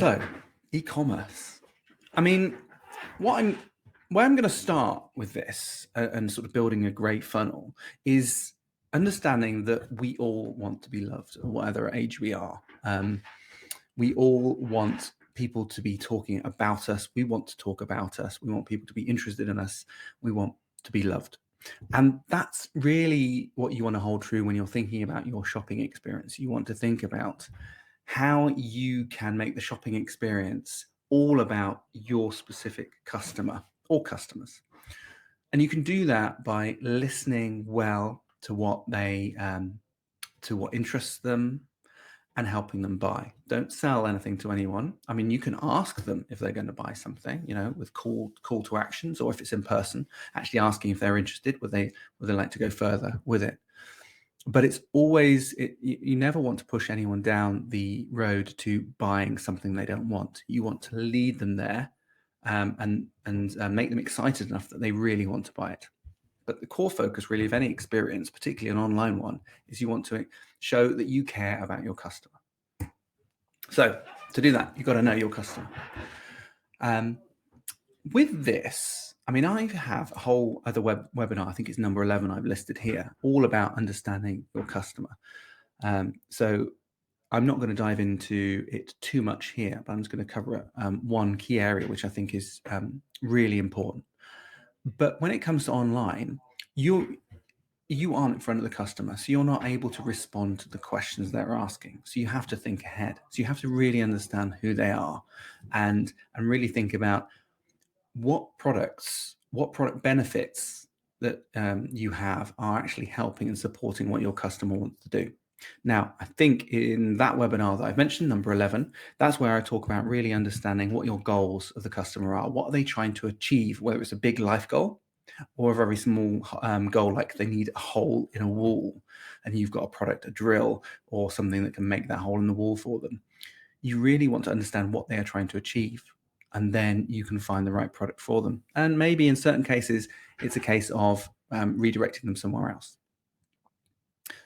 So, e-commerce. I mean, where I'm going to start with this and sort of building a great funnel is understanding that we all want to be loved, whatever age we are. We all want people to be talking about us. We want to talk about us. We want people to be interested in us. We want to be loved. And that's really what you want to hold true when you're thinking about your shopping experience. You want to think about how you can make the shopping experience all about your specific customer or customers. And you can do that by listening well to what to what interests them and helping them buy. Don't sell anything to anyone. I mean, you can ask them if they're going to buy something, with call to actions, or if it's in person, actually asking if they're interested, would they like to go further with it. But it's always, you never want to push anyone down the road to buying something they don't want. You want to lead them there and make them excited enough that they really want to buy it. But the core focus really of any experience, particularly an online one, is you want to show that you care about your customer. So to do that, you've got to know your customer. With this, I mean, I have a whole other webinar, I think it's number 11 I've listed here, all about understanding your customer. So I'm not going to dive into it too much here, but I'm just going to cover one key area, which I think is really important. But when it comes to online, you aren't in front of the customer, so you're not able to respond to the questions they're asking. So you have to think ahead. So you have to really understand who they are and really think about what product benefits that you have are actually helping and supporting what your customer wants to do. Now, I think in that webinar that I've mentioned, number 11, that's where I talk about really understanding what your goals of the customer are. What are they trying to achieve, whether it's a big life goal or a very small goal, like they need a hole in a wall and you've got a product, a drill, or something that can make that hole in the wall for them. You really want to understand what they are trying to achieve, and then you can find the right product for them. And maybe in certain cases, it's a case of redirecting them somewhere else.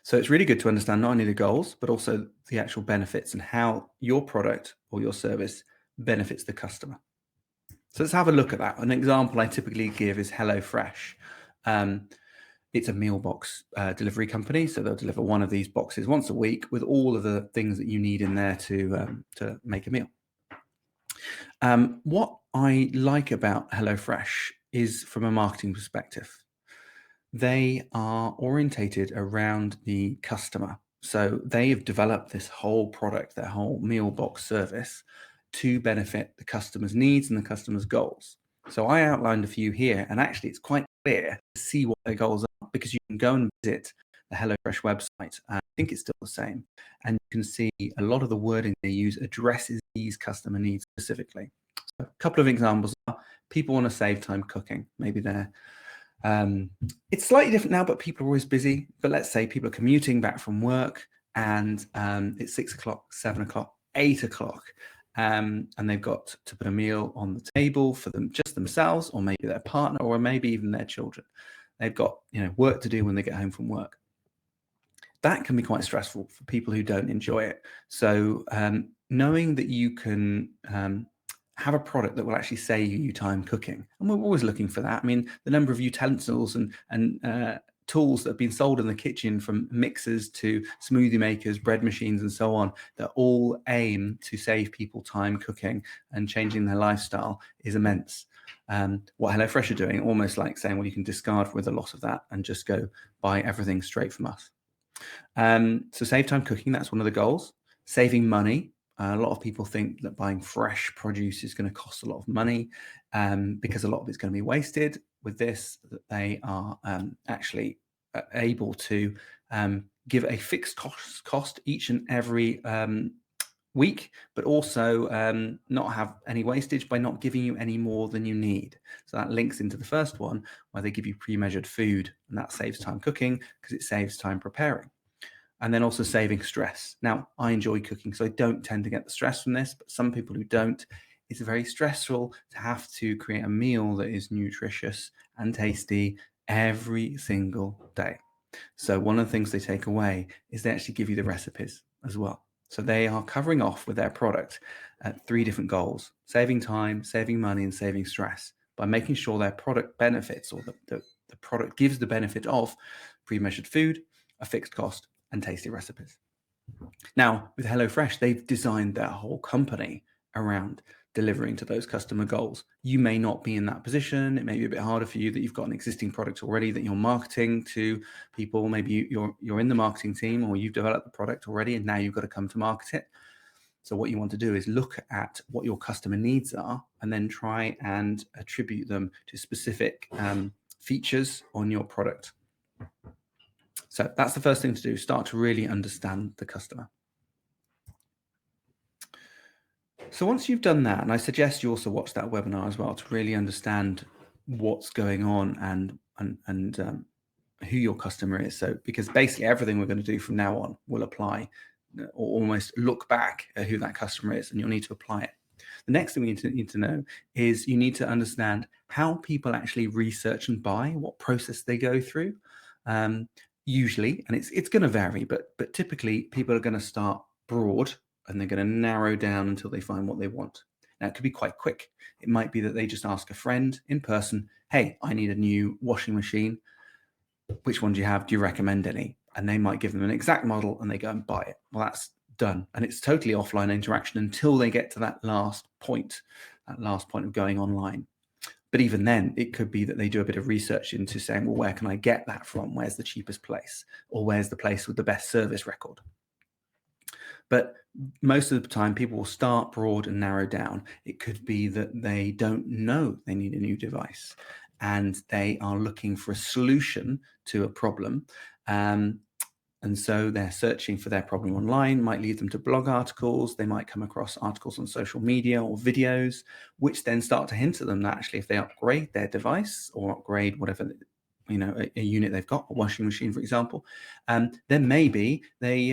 So it's really good to understand not only the goals, but also the actual benefits and how your product or your service benefits the customer. So let's have a look at that. An example I typically give is HelloFresh. It's a meal box delivery company, so they'll deliver one of these boxes once a week with all of the things that you need in there to make a meal. What I like about HelloFresh is from a marketing perspective. They are orientated around the customer. So they have developed this whole product, their whole meal box service, to benefit the customer's needs and the customer's goals. So I outlined a few here, and actually it's quite clear to see what their goals are, because you can go and visit the HelloFresh website. I think it's still the same. And you can see a lot of the wording they use addresses these customer needs specifically. So a couple of examples are people want to save time cooking. Maybe they're it's slightly different now, but people are always busy. But let's say people are commuting back from work and it's 6 o'clock, 7 o'clock, 8 o'clock. And they've got to put a meal on the table for them, just themselves, or maybe their partner, or maybe even their children. They've got work to do when they get home from work. That can be quite stressful for people who don't enjoy it. So knowing that you can have a product that will actually save you time cooking, and we're always looking for that. I mean, the number of utensils and tools that have been sold in the kitchen, from mixers to smoothie makers, bread machines, and so on, that all aim to save people time cooking and changing their lifestyle, is immense. What HelloFresh are doing, almost like saying, well, you can discard with a lot of that and just go buy everything straight from us. So save time cooking, that's one of the goals. Saving money. A lot of people think that buying fresh produce is going to cost a lot of money because a lot of it's going to be wasted. With this, they are actually able to give a fixed cost each and every week, but also not have any wastage by not giving you any more than you need. So that links into the first one, where they give you pre-measured food, and that saves time cooking because it saves time preparing. And then also saving stress. Now, I enjoy cooking, so I don't tend to get the stress from this, but some people who don't, it's very stressful to have to create a meal that is nutritious and tasty every single day. So one of the things they take away is they actually give you the recipes as well. So they are covering off with their product at 3 different goals: saving time, saving money, and saving stress, by making sure their product benefits, or the product gives the benefit of pre-measured food, a fixed cost, and tasty recipes. Now, with HelloFresh, they've designed their whole company around delivering to those customer goals. You may not be in that position. It may be a bit harder for you that you've got an existing product already that you're marketing to people. Maybe you're in the marketing team, or you've developed the product already and now you've got to come to market it. So what you want to do is look at what your customer needs are and then try and attribute them to specific features on your product. So that's the first thing to do, start to really understand the customer. So once you've done that, and I suggest you also watch that webinar as well to really understand what's going on and who your customer is. So because basically everything we're going to do from now on will apply, or almost look back at who that customer is, and you'll need to apply it. The next thing we need to know is you need to understand how people actually research and buy, what process they go through. Usually, and it's going to vary, but typically people are going to start broad and they're going to narrow down until they find what they want. Now, it could be quite quick. It might be that they just ask a friend in person, hey, I need a new washing machine. Which one do you have? Do you recommend any? And they might give them an exact model and they go and buy it. Well, that's done. And it's totally offline interaction until they get to that last point of going online. But even then, it could be that they do a bit of research into saying, well, where can I get that from? Where's the cheapest place? Or where's the place with the best service record? But most of the time, people will start broad and narrow down. It could be that they don't know they need a new device and they are looking for a solution to a problem. And so they're searching for their problem online, might lead them to blog articles. They might come across articles on social media or videos, which then start to hint at them that actually if they upgrade their device or upgrade whatever, a unit they've got, a washing machine, for example, then maybe they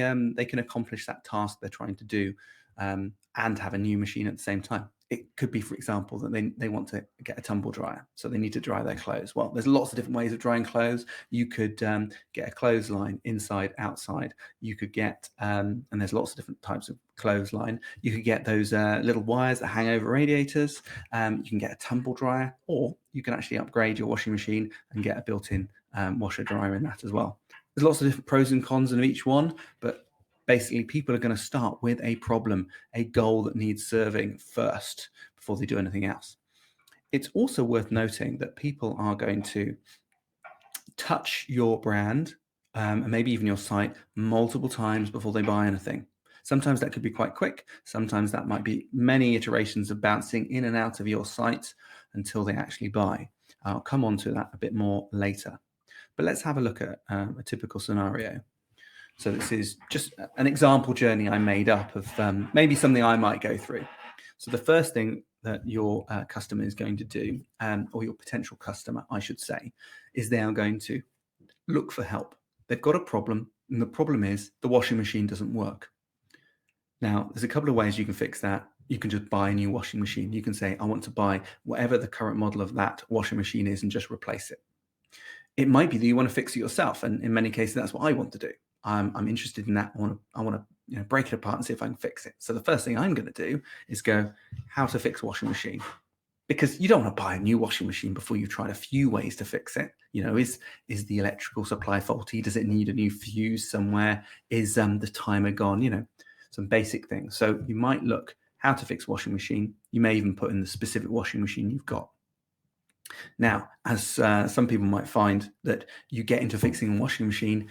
can accomplish that task they're trying to do and have a new machine at the same time. It could be, for example, that they want to get a tumble dryer, so they need to dry their clothes. Well, there's lots of different ways of drying clothes. You could get a clothesline, inside, outside. You could get, and there's lots of different types of clothesline. You could get those little wires that hang over radiators. You can get a tumble dryer, or you can actually upgrade your washing machine and get a built-in washer dryer in that as well. There's lots of different pros and cons of each one, but basically people are going to start with a problem, a goal that needs serving first before they do anything else. It's also worth noting that people are going to touch your brand and maybe even your site multiple times before they buy anything. Sometimes that could be quite quick. Sometimes that might be many iterations of bouncing in and out of your site until they actually buy. I'll come on to that a bit more later. But let's have a look at a typical scenario. So this is just an example journey I made up of maybe something I might go through. So the first thing that your customer is going to do, or your potential customer, I should say, is they are going to look for help. They've got a problem, and the problem is the washing machine doesn't work. Now, there's a couple of ways you can fix that. You can just buy a new washing machine. You can say, I want to buy whatever the current model of that washing machine is and just replace it. It might be that you want to fix it yourself, and in many cases, that's what I want to do. I'm interested in that. I want to break it apart and see if I can fix it. So the first thing I'm going to do is go, how to fix washing machine, because you don't want to buy a new washing machine before you've tried a few ways to fix it. Is the electrical supply faulty? Does it need a new fuse somewhere? Is the timer gone? Some basic things. So you might look how to fix washing machine. You may even put in the specific washing machine you've got. Now, as some people might find that you get into fixing a washing machine,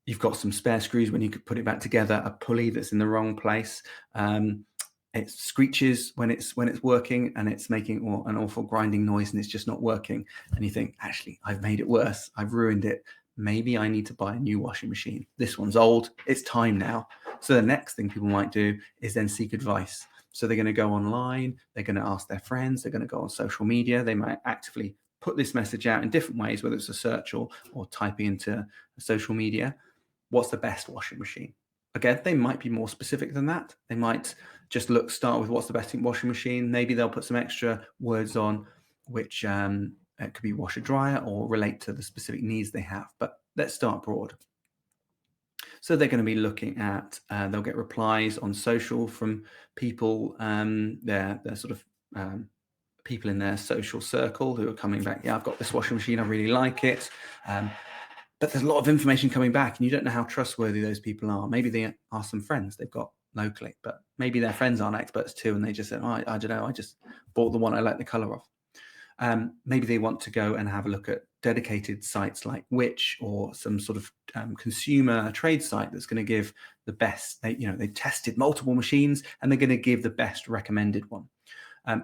you've got some spare screws when you could put it back together, a pulley that's in the wrong place. It screeches when it's working, and it's making an awful grinding noise, and it's just not working. And you think, actually, I've made it worse. I've ruined it. Maybe I need to buy a new washing machine. This one's old. It's time now. So the next thing people might do is then seek advice. So they're going to go online. They're going to ask their friends. They're going to go on social media. They might actively put this message out in different ways, whether it's a search or typing into social media. What's the best washing machine? Again, they might be more specific than that. They might just start with what's the best washing machine. Maybe they'll put some extra words on, which it could be washer dryer or relate to the specific needs they have. But let's start broad. So they're going to be looking at, they'll get replies on social from people, they're sort of people in their social circle who are coming back, yeah, I've got this washing machine, I really like it. But there's a lot of information coming back and you don't know how trustworthy those people are. Maybe they are some friends they've got locally, but maybe their friends aren't experts too, and they just said, oh, I don't know, I just bought the one I like the color of. Maybe they want to go and have a look at dedicated sites like Which, or some sort of consumer trade site that's going to give the best. They've tested multiple machines and they're going to give the best recommended one.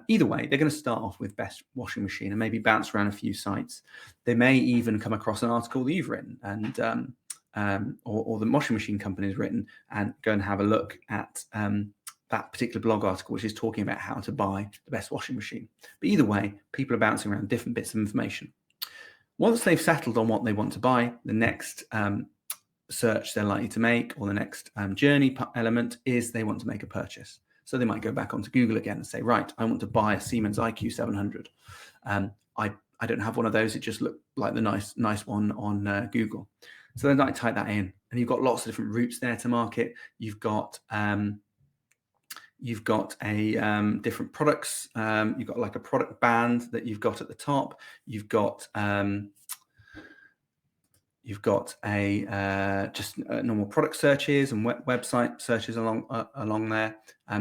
Either way, they're going to start off with best washing machine and maybe bounce around a few sites. They may even come across an article that you've written and or the washing machine company has written, and go and have a look at that particular blog article, which is talking about how to buy the best washing machine. But either way, people are bouncing around different bits of information. Once they've settled on what they want to buy, the next search they're likely to make, or the next journey element, is they want to make a purchase. So they might go back onto Google again and say, right, I want to buy a Siemens IQ700. I don't have one of those. It just looked like the nice one on Google. So they might type that in, and you've got lots of different routes there to market. You've got different products. You've got like a product band that you've got at the top. You've got just normal product searches and website searches along there.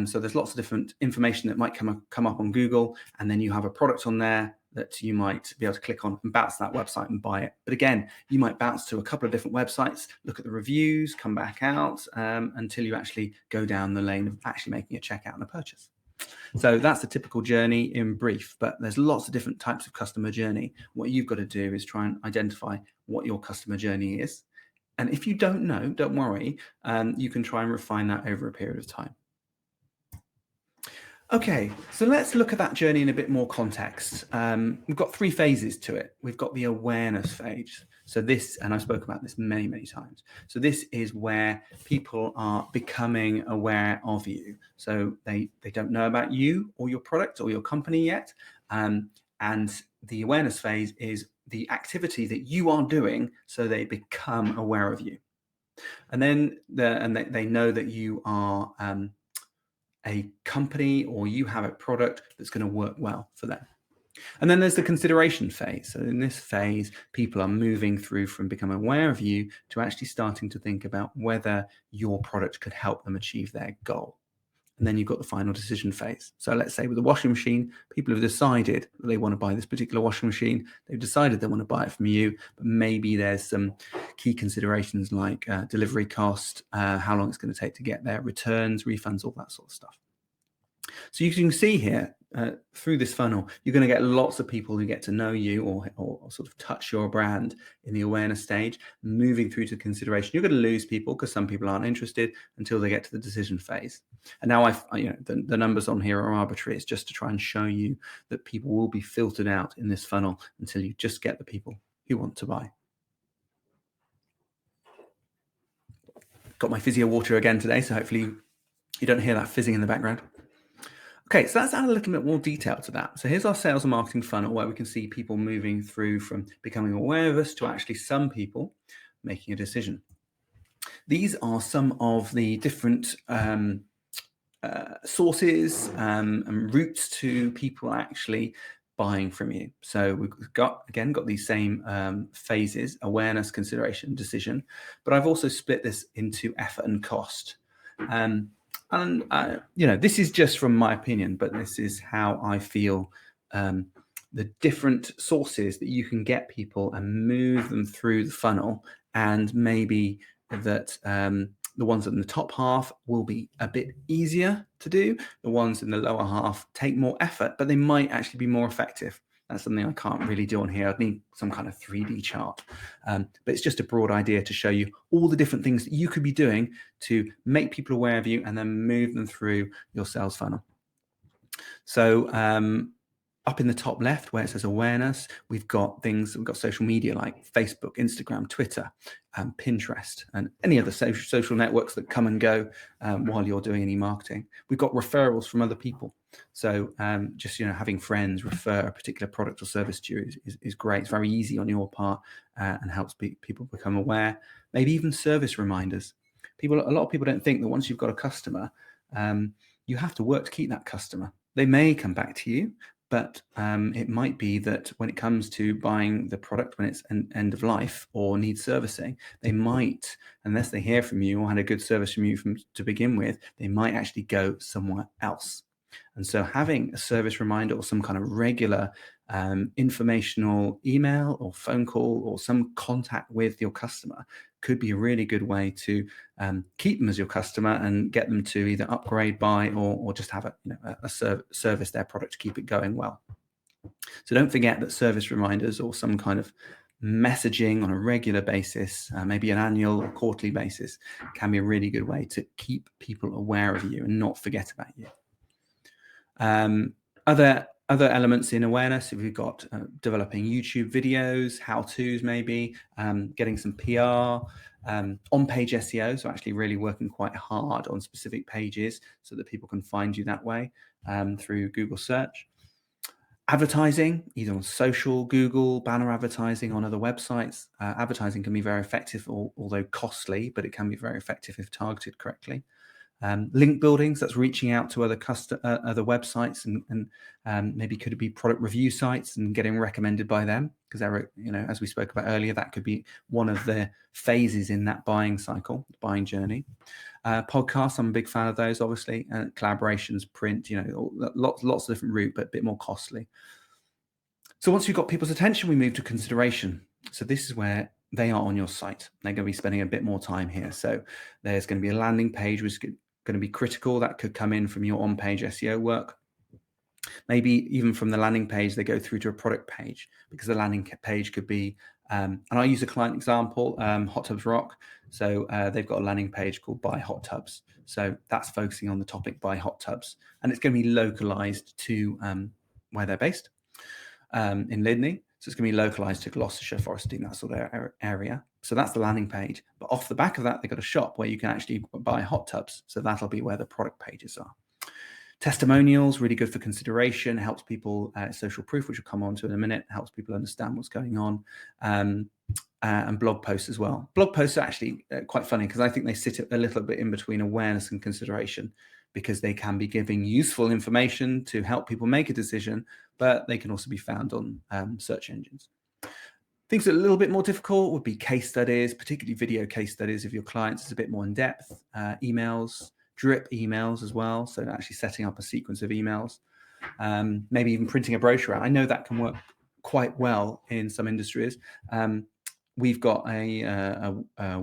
So there's lots of different information that might come up on Google, and then you have a product on there that you might be able to click on and bounce to that website and buy it. But again, you might bounce to a couple of different websites, look at the reviews, come back out until you actually go down the lane of actually making a checkout and a purchase. So that's the typical journey in brief, but there's lots of different types of customer journey. What you've got to do is try and identify what your customer journey is. And if you don't know, don't worry, you can try and refine that over a period of time. Okay, so let's look at that journey in a bit more context. We've got 3 phases to it. We've got the awareness phase. So this, and I've spoken about this many, many times. So this is where people are becoming aware of you. So they don't know about you or your product or your company yet. And the awareness phase is the activity that you are doing so they become aware of you. And then they know that you are a company, or you have a product that's going to work well for them. And then there's the consideration phase. So in this phase, people are moving through from becoming aware of you to actually starting to think about whether your product could help them achieve their goal. And then you've got the final decision phase. So let's say with the washing machine, people have decided that they want to buy this particular washing machine. They've decided they want to buy it from you, but maybe there's some key considerations like delivery cost, how long it's going to take to get there, returns, refunds, all that sort of stuff. So you can see here, through this funnel, you're going to get lots of people who get to know you or sort of touch your brand in the awareness stage, moving through to consideration. You're going to lose people because some people aren't interested until they get to the decision phase. And now the numbers on here are arbitrary. It's just to try and show you that people will be filtered out in this funnel until you just get the people who want to buy. Got my physio water again today, so hopefully you don't hear that fizzing in the background. Okay, so let's add a little bit more detail to that. So here's our sales and marketing funnel, where we can see people moving through from becoming aware of us to actually some people making a decision. These are some of the different sources and routes to people actually buying from you. So we've got these same phases: awareness, consideration, decision. But I've also split this into effort and cost. This is just from my opinion, but this is how I feel. The different sources that you can get people and move them through the funnel, and maybe that the ones in the top half will be a bit easier to do. The ones in the lower half take more effort, but they might actually be more effective. That's something I can't really do on here. I'd need some kind of 3D chart. But it's just a broad idea to show you all the different things that you could be doing to make people aware of you and then move them through your sales funnel. So up in the top left where it says awareness, we've got social media like Facebook, Instagram, Twitter, Pinterest, and any other social networks that come and go while you're doing any marketing. We've got referrals from other people. So just having friends refer a particular product or service to you is great. It's very easy on your part and helps people become aware. Maybe even service reminders. A lot of people don't think that once you've got a customer, you have to work to keep that customer. They may come back to you, but it might be that when it comes to buying the product, when it's an end of life or needs servicing, they might, unless they hear from you or had a good service from you to begin with, they might actually go somewhere else. And so having a service reminder or some kind of regular informational email or phone call or some contact with your customer could be a really good way to keep them as your customer and get them to either upgrade, buy, or just have a service their product to keep it going well. So don't forget that service reminders or some kind of messaging on a regular basis, maybe an annual or quarterly basis, can be a really good way to keep people aware of you and not forget about you. Other elements in awareness, if we've got developing YouTube videos, how-tos maybe, getting some PR, on-page SEO, so actually really working quite hard on specific pages so that people can find you that way through Google search. Advertising, either on social, Google, banner advertising on other websites. Advertising can be very effective, although costly, but it can be very effective if targeted correctly. Link buildings, that's reaching out to other websites and maybe could it be product review sites and getting recommended by them, because they're, as we spoke about earlier, that could be one of the phases in that buying cycle, buying journey. Podcasts, I'm a big fan of those, obviously, and collaborations, print, lots of different route, but a bit more costly. So once you've got people's attention, we move to consideration. So this is where they are on your site. They're going to be spending a bit more time here. So there's going to be a landing page which is going to be critical. That could come in from your on-page SEO work. Maybe even from the landing page, they go through to a product page, because the landing page could be, and I use a client example, Hot Tubs Rock. So they've got a landing page called Buy Hot Tubs. So that's focusing on the topic Buy Hot Tubs. And it's going to be localized to where they're based in Lydney. So it's going to be localized to Gloucestershire, Forest Dean, that sort of area. So that's the landing page. But off the back of that, they've got a shop where you can actually buy hot tubs. So that'll be where the product pages are. Testimonials, really good for consideration, helps people, social proof, which we'll come on to in a minute, helps people understand what's going on, and blog posts as well. Blog posts are actually quite funny, because I think they sit a little bit in between awareness and consideration, because they can be giving useful information to help people make a decision, but they can also be found on search engines. Things that are a little bit more difficult would be case studies, particularly video case studies of your clients. It's a bit more in depth. Emails, drip emails as well. So actually setting up a sequence of emails, maybe even printing a brochure out. I know that can work quite well in some industries. We've got a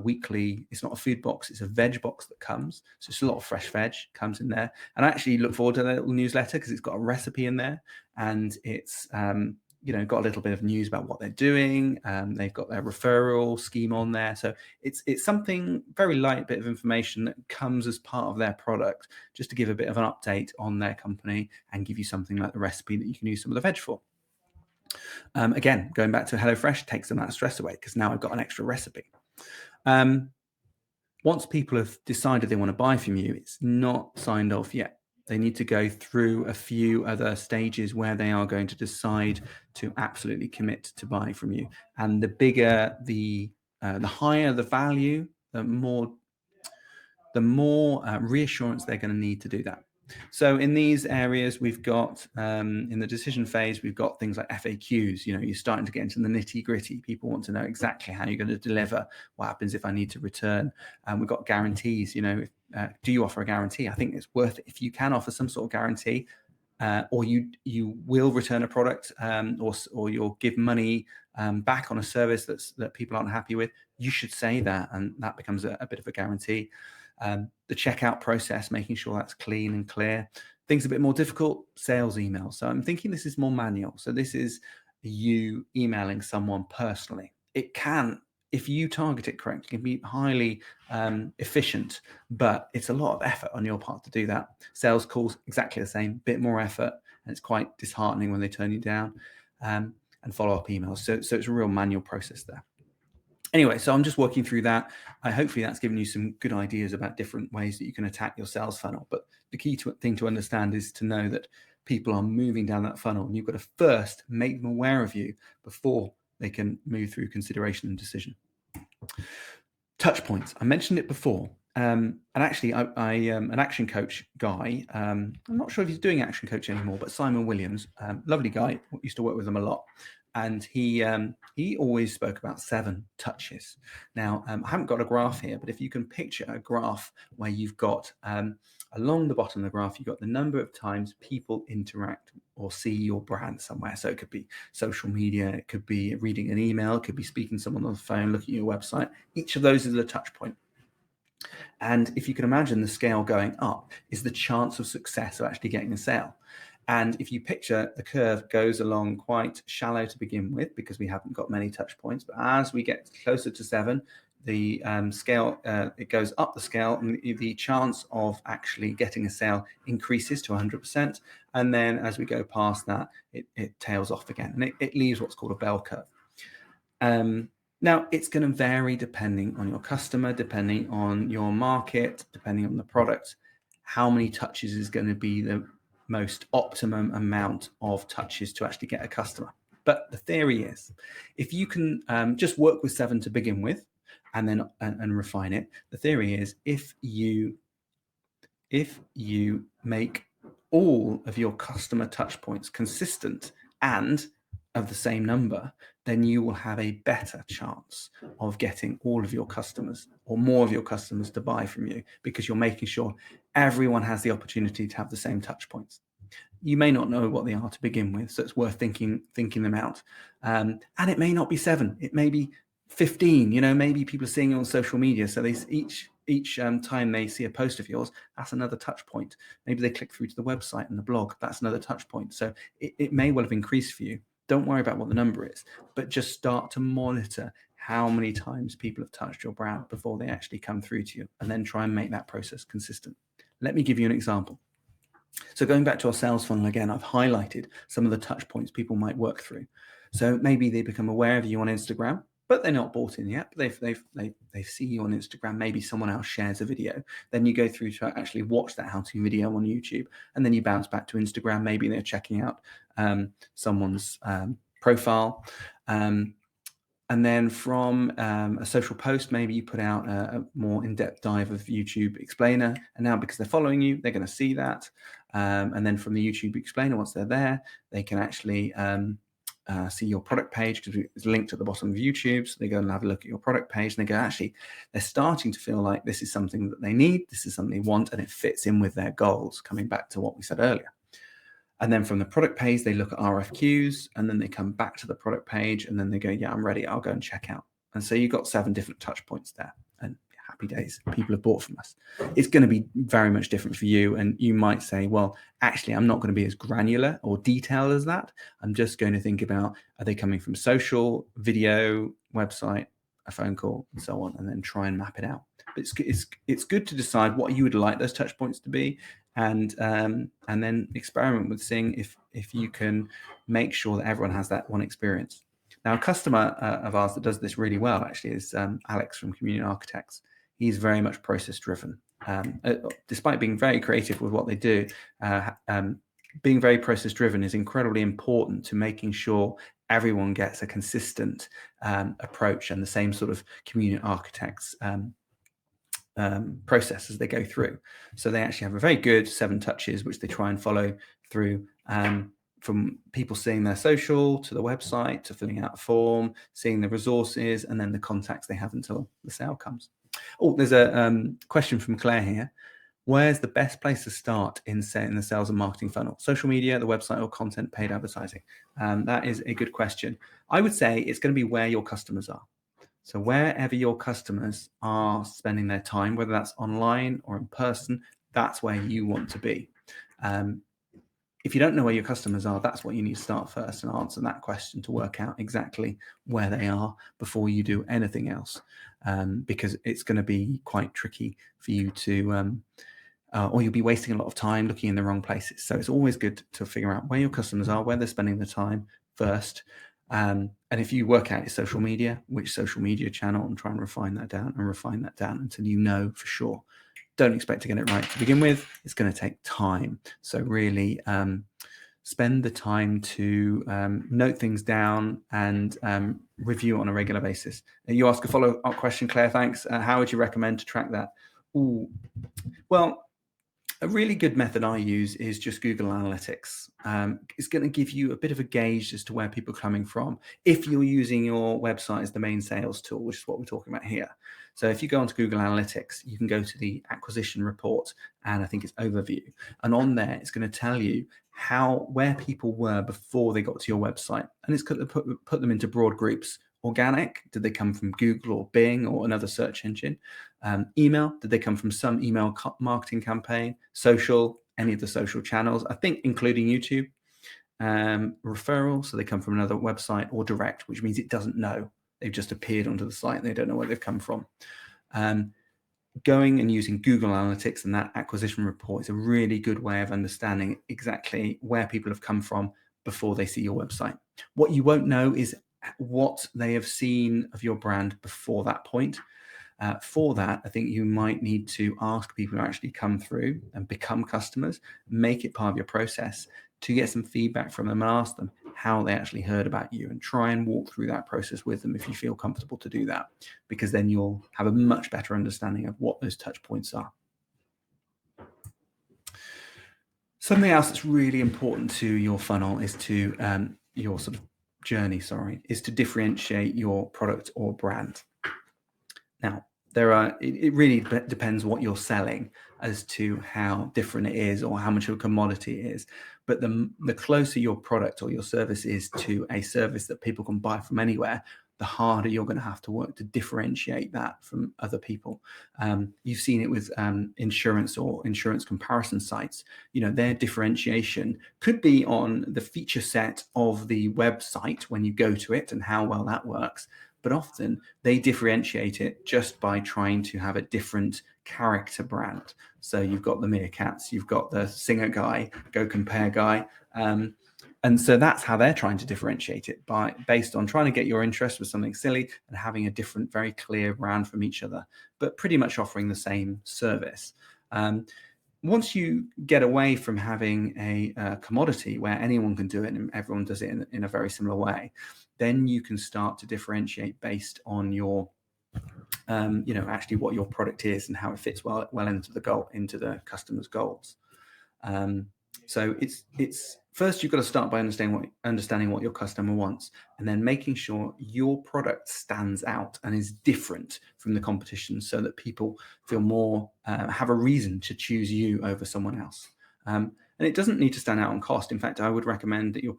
weekly, it's not a food box, it's a veg box that comes. So it's a lot of fresh veg comes in there. And I actually look forward to that little newsletter, because it's got a recipe in there, and it's got a little bit of news about what they're doing. They've got their referral scheme on there. So it's something very light bit of information that comes as part of their product, just to give a bit of an update on their company and give you something like the recipe that you can use some of the veg for. Again, going back to HelloFresh, takes them that stress away, because now I've got an extra recipe. Once people have decided they want to buy from you, it's not signed off yet. They need to go through a few other stages where they are going to decide to absolutely commit to buying from you. And the bigger, the higher the value, the more reassurance they're going to need to do that. So in these areas, we've got, in the decision phase, we've got things like FAQs. You're starting to get into the nitty gritty. People want to know exactly how you're going to deliver. What happens if I need to return? We've got guarantees. Do you offer a guarantee? I think it's worth it if you can offer some sort of guarantee, or you will return a product, or you'll give money back on a service that people aren't happy with. You should say that, and that becomes a bit of a guarantee. The checkout process, making sure that's clean and clear. Things a bit more difficult, sales email. So I'm thinking this is more manual. So this is you emailing someone personally. It can, if you target it correctly, can be highly efficient, but it's a lot of effort on your part to do that. Sales calls, exactly the same, bit more effort, and it's quite disheartening when they turn you down, and follow-up emails. So it's a real manual process there. Anyway, so I'm just working through that. Hopefully that's given you some good ideas about different ways that you can attack your sales funnel. But the key thing to understand is to know that people are moving down that funnel, and you've got to first make them aware of you before they can move through consideration and decision. Touch points. I mentioned it before, And actually, an action coach guy, I'm not sure if he's doing action coach anymore, but Simon Williams, lovely guy, used to work with him a lot. And he always spoke about 7 touches. Now, I haven't got a graph here, but if you can picture a graph where you've got along the bottom of the graph, you've got the number of times people interact or see your brand somewhere. So it could be social media, it could be reading an email, it could be speaking to someone on the phone, looking at your website. Each of those is a touch point. And if you can imagine the scale going up is the chance of success of actually getting a sale. And if you picture the curve goes along quite shallow to begin with, because we haven't got many touch points, but as we get closer to 7, the scale, it goes up the scale, and the chance of actually getting a sale increases to 100%. And then as we go past that, it tails off again, and it leaves what's called a bell curve. Now, it's going to vary depending on your customer, depending on your market, depending on the product. How many touches is going to be the most optimum amount of touches to actually get a customer? But the theory is, if you can just work with 7 to begin with, and then and refine it, the theory is if you make all of your customer touch points consistent and of the same number, then you will have a better chance of getting all of your customers or more of your customers to buy from you, because you're making sure everyone has the opportunity to have the same touch points. You may not know what they are to begin with, so it's worth thinking them out. And it may not be 7, it may be 15. Maybe people are seeing you on social media, so they each time they see a post of yours, that's another touch point. Maybe they click through to the website and the blog, that's another touch point. So it may well have increased for you. Don't worry about what the number is, but just start to monitor how many times people have touched your brand before they actually come through to you, and then try and make that process consistent. Let me give you an example. So going back to our sales funnel again, I've highlighted some of the touch points people might work through. So maybe they become aware of you on Instagram, but they're not bought in yet. They see you on Instagram. Maybe someone else shares a video. Then you go through to actually watch that how-to video on YouTube, and then you bounce back to Instagram. Maybe they're checking out someone's profile. And then from a social post, maybe you put out a more in-depth dive of YouTube Explainer. And now because they're following you, they're going to see that. And then from the YouTube Explainer, once they're there, they can actually see your product page, because it's linked at the bottom of YouTube. So they go and have a look at your product page, and they go, actually, they're starting to feel like this is something that they need, this is something they want, and it fits in with their goals, coming back to what we said earlier. And then from the product page, they look at RFQs, and then they come back to the product page, and then they go, yeah, I'm ready, I'll go and check out. And so you've got 7 different touch points there, and happy days, people have bought from us. It's going to be very much different for you. And you might say, well, actually, I'm not going to be as granular or detailed as that. I'm just going to think about, are they coming from social, video, website, a phone call, and so on, and then try and map it out. But it's good to decide what you would like those touch points to be, and then experiment with seeing if you can make sure that everyone has that one experience. Now, a customer of ours that does this really well actually is Alex from Community Architects. He's very much process driven. Despite being very creative with what they do, being very process driven is incredibly important to making sure everyone gets a consistent approach and the same sort of Community Architects process as they go through. So they actually have a very good 7 touches, which they try and follow through, from people seeing their social, to the website, to filling out a form, seeing the resources, and then the contacts they have until the sale comes. Oh, there's a question from Claire here. Where's the best place to start in the sales and marketing funnel? Social media, the website, or content, paid advertising? That is a good question. I would say it's going to be where your customers are. So wherever your customers are spending their time, whether that's online or in person, that's where you want to be. If you don't know where your customers are, that's what you need to start first and answer that question to work out exactly where they are before you do anything else, because it's going to be quite tricky for you to, or you'll be wasting a lot of time looking in the wrong places. So it's always good to figure out where your customers are, where they're spending the time first. And if you work out your social media, which social media channel, and try and refine that down until you know for sure. Don't expect to get it right to begin with. It's going to take time. So really spend the time to note things down and review on a regular basis. You ask a follow-up question, Claire, thanks. How would you recommend to track that? Ooh, well, a really good method I use is just Google Analytics. It's going to give you a bit of a gauge as to where people are coming from if you're using your website as the main sales tool, which is what we're talking about here. So if you go onto Google Analytics, you can go to the acquisition report, and I think it's overview. And on there, it's going to tell you where people were before they got to your website. And it's going to put them into broad groups. Organic, did they come from Google or Bing or another search engine? Email, did they come from some email marketing campaign? Social, any of the social channels, I think including YouTube. Referral, so they come from another website, or direct, which means it doesn't know. They've just appeared onto the site and they don't know where they've come from. Going and using Google Analytics and that acquisition report is a really good way of understanding exactly where people have come from before they see your website. What you won't know is what they have seen of your brand before that point. For that, I think you might need to ask people who actually come through and become customers, make it part of your process to get some feedback from them and ask them how they actually heard about you, and try and walk through that process with them if you feel comfortable to do that, because then you'll have a much better understanding of what those touch points are. Something else that's really important to your funnel is to your sort of journey, is to differentiate your product or brand. Now, it really depends what you're selling as to how different it is or how much of a commodity it is. But the closer your product or your service is to a service that people can buy from anywhere, the harder you're going to have to work to differentiate that from other people. You've seen it with insurance or insurance comparison sites. Their differentiation could be on the feature set of the website when you go to it and how well that works. But often they differentiate it just by trying to have a different character brand. So you've got the meerkats, you've got the singer guy, go compare guy. And so that's how they're trying to differentiate it, based on trying to get your interest with something silly and having a different, very clear brand from each other, but pretty much offering the same service. Once you get away from having a commodity where anyone can do it and everyone does it in a very similar way, then you can start to differentiate based on your, actually what your product is and how it fits well into the customer's goals. So it's first you've got to start by understanding what your customer wants, and then making sure your product stands out and is different from the competition, so that people feel more have a reason to choose you over someone else. And it doesn't need to stand out on cost. In fact, I would recommend that your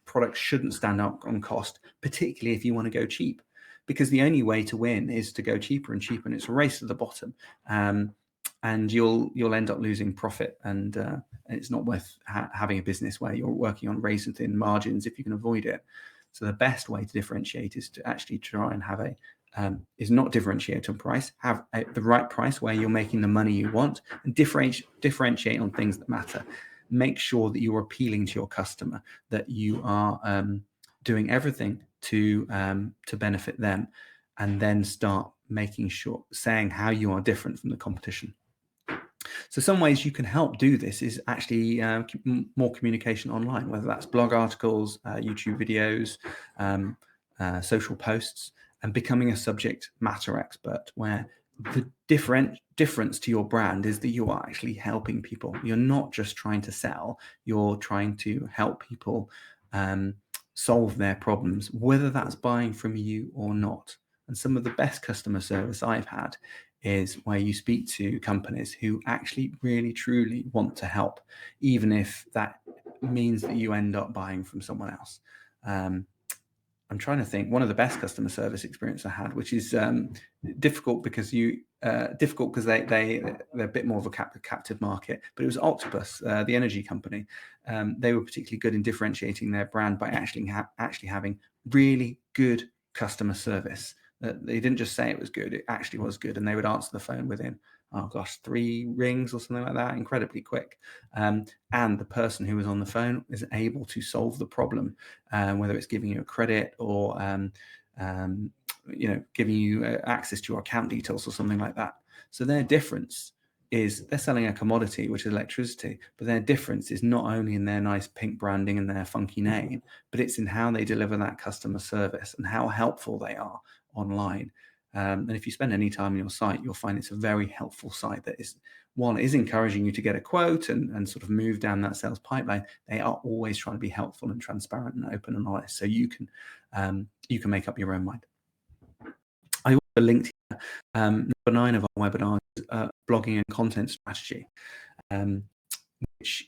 product shouldn't stand out on cost, particularly if you want to go cheap, because the only way to win is to go cheaper and cheaper, and it's a race to the bottom. And you'll end up losing profit, and it's not worth having a business where you're working on razor thin margins if you can avoid it. So the best way to differentiate is to actually try and have is not differentiate on price, have the right price where you're making the money you want, and differentiate on things that matter. Make sure that you're appealing to your customer, that you are doing everything to benefit them, and then start saying how you are different from the competition. So some ways you can help do this is actually more communication online, whether that's blog articles, YouTube videos, social posts, and becoming a subject matter expert, where the difference to your brand is that you are actually helping people. You're not just trying to sell, you're trying to help people solve their problems, whether that's buying from you or not. And some of the best customer service I've had is where you speak to companies who actually really truly want to help, even if that means that you end up buying from someone else. I'm trying to think. One of the best customer service experience I had, which is difficult because they're a bit more of a captive market, but it was Octopus, the energy company. They were particularly good in differentiating their brand by actually having really good customer service. They didn't just say it was good; it actually was good, and they would answer the phone within 3 rings or something like that, incredibly quick. And the person who was on the phone is able to solve the problem, whether it's giving you a credit or giving you access to your account details or something like that. So their difference is they're selling a commodity, which is electricity, but their difference is not only in their nice pink branding and their funky name, but it's in how they deliver that customer service and how helpful they are online. And if you spend any time on your site, you'll find it's a very helpful site that is encouraging you to get a quote and sort of move down that sales pipeline. They are always trying to be helpful and transparent and open and honest, so you can make up your own mind. I also linked here, number 9 of our webinar, blogging and content strategy,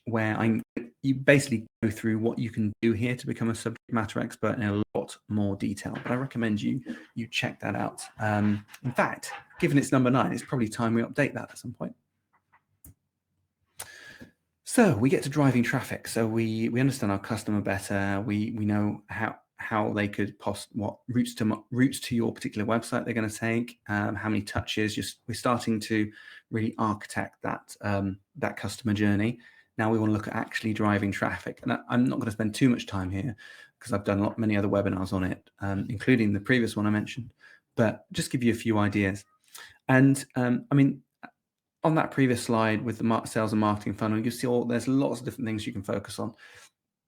where you basically go through what you can do here to become a subject matter expert in a lot more detail. But I recommend you check that out. In fact, given it's number 9, it's probably time we update that at some point. So we get to driving traffic. So we understand our customer better. We know how they could what routes to your particular website they're going to take, how many touches. We're starting to really architect that customer journey. Now we want to look at actually driving traffic, and I'm not going to spend too much time here because I've done many other webinars on it, including the previous one I mentioned, but just give you a few ideas. And I mean, on that previous slide with the sales and marketing funnel, you see there's lots of different things you can focus on.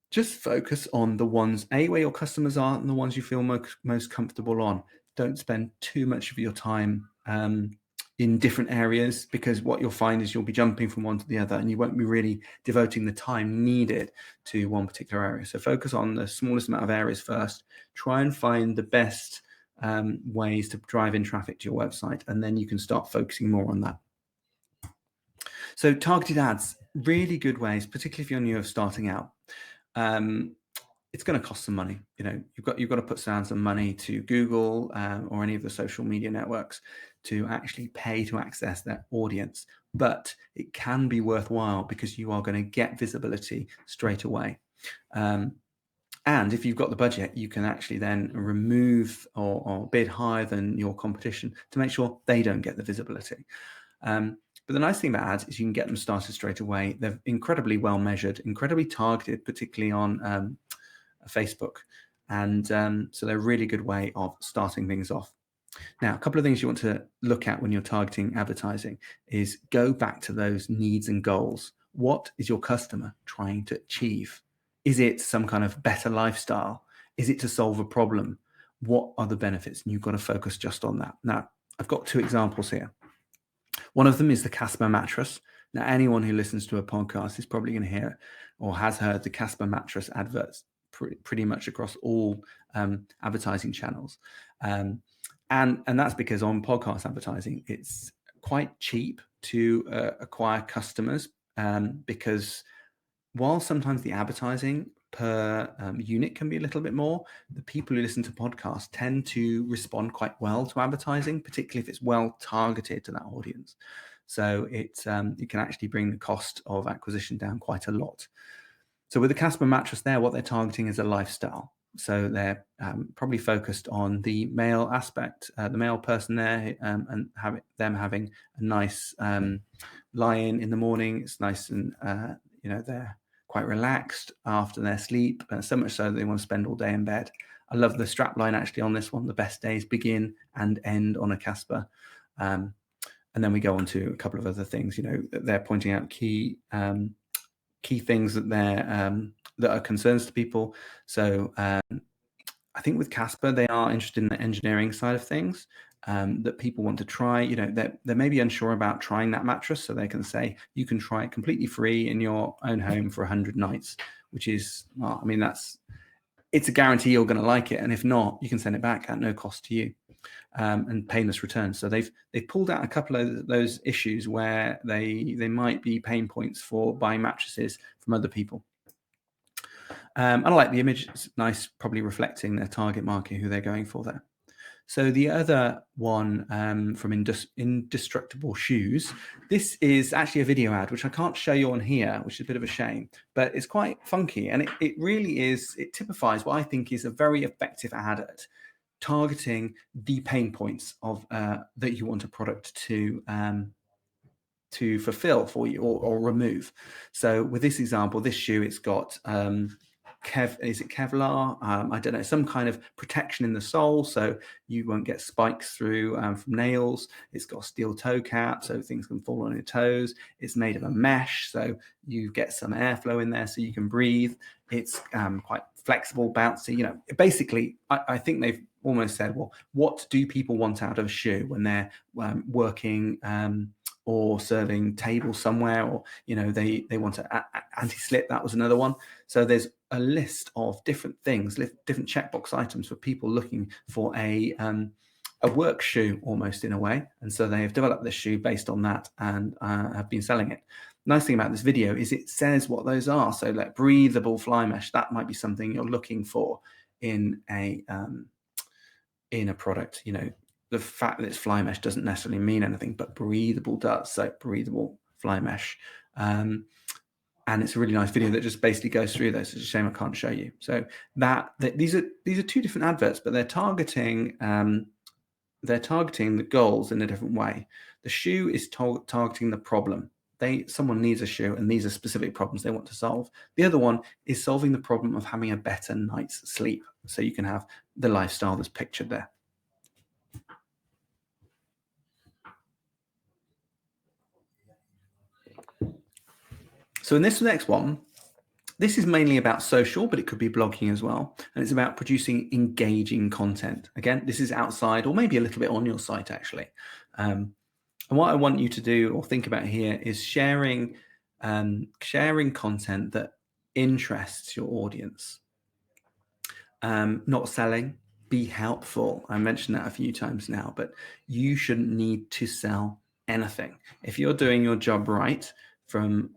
Just focus on the ones, where your customers are and the ones you feel most comfortable on. Don't spend too much of your time in different areas, because what you'll find is you'll be jumping from one to the other and you won't be really devoting the time needed to one particular area. So focus on the smallest amount of areas first. Try and find the best ways to drive in traffic to your website, and then you can start focusing more on that. So targeted ads, really good ways, particularly if you're new of starting out. It's going to cost some money. You've got to put down some money to Google or any of the social media networks to actually pay to access their audience. But it can be worthwhile because you are going to get visibility straight away. And if you've got the budget, you can actually then remove or bid higher than your competition to make sure they don't get the visibility. But the nice thing about ads is you can get them started straight away. They're incredibly well measured, incredibly targeted, particularly on Facebook. And so they're a really good way of starting things off. Now, a couple of things you want to look at when you're targeting advertising is go back to those needs and goals. What is your customer trying to achieve? Is it some kind of better lifestyle? Is it to solve a problem? What are the benefits? And you've got to focus just on that. Now, I've got 2 examples here. One of them is the Casper mattress. Now, anyone who listens to a podcast is probably going to hear or has heard the Casper mattress adverts pretty much across all advertising channels. And that's because on podcast advertising, it's quite cheap to acquire customers, because while sometimes the advertising per unit can be a little bit more, the people who listen to podcasts tend to respond quite well to advertising, particularly if it's well targeted to that audience. So it can actually bring the cost of acquisition down quite a lot. So with the Casper mattress there, what they're targeting is a lifestyle. So they're probably focused on the male aspect, the male person there, and them having a nice lie-in in the morning. It's nice and they're quite relaxed after their sleep, so much so that they want to spend all day in bed. I love the strap line actually on this one. The best days begin and end on a Casper. And then we go on to a couple of other things. They're pointing out key things that that are concerns to people. So I think with Casper, they are interested in the engineering side of things, that people want to try. They may be unsure about trying that mattress, so they can say you can try it completely free in your own home for 100 nights, which is, it's a guarantee you're going to like it, and if not, you can send it back at no cost to you, and painless returns. So they've pulled out a couple of those issues where they might be pain points for buying mattresses from other people. And I like the image. It's nice, probably reflecting their target market, who they're going for there. So the other one from Indestructible Shoes, this is actually a video ad, which I can't show you on here, which is a bit of a shame, but it's quite funky. And it really is, it typifies what I think is a very effective ad at targeting the pain points of that you want a product to fulfill for you or remove. So with this example, this shoe, it's got is it Kevlar? I don't know, some kind of protection in the sole, so you won't get spikes through from nails. It's got a steel toe cap, so things can fall on your toes. It's made of a mesh, so you get some airflow in there so you can breathe. It's quite flexible, bouncy. Basically, I think they've almost said, well, what do people want out of a shoe when they're working or serving tables somewhere, or they want to anti-slip. That was another one. So there's a list of different things, different checkbox items for people looking for a work shoe, almost in a way. And so they have developed this shoe based on that and have been selling it. Nice thing about this video is it says what those are. So like breathable fly mesh, that might be something you're looking for in a product. The fact that it's fly mesh doesn't necessarily mean anything, but breathable does. So breathable fly mesh. And it's a really nice video that just basically goes through those. It's a shame I can't show you. So these are two different adverts, but they're targeting the goals in a different way. The shoe is targeting the problem. Someone needs a shoe, and these are specific problems they want to solve. The other one is solving the problem of having a better night's sleep. So you can have the lifestyle that's pictured there. So in this next one, this is mainly about social, but it could be blogging as well. And it's about producing engaging content. Again, this is outside, or maybe a little bit on your site, actually. And what I want you to do or think about here is sharing content that interests your audience. Not selling, be helpful. I mentioned that a few times now, but you shouldn't need to sell anything. If you're doing your job right from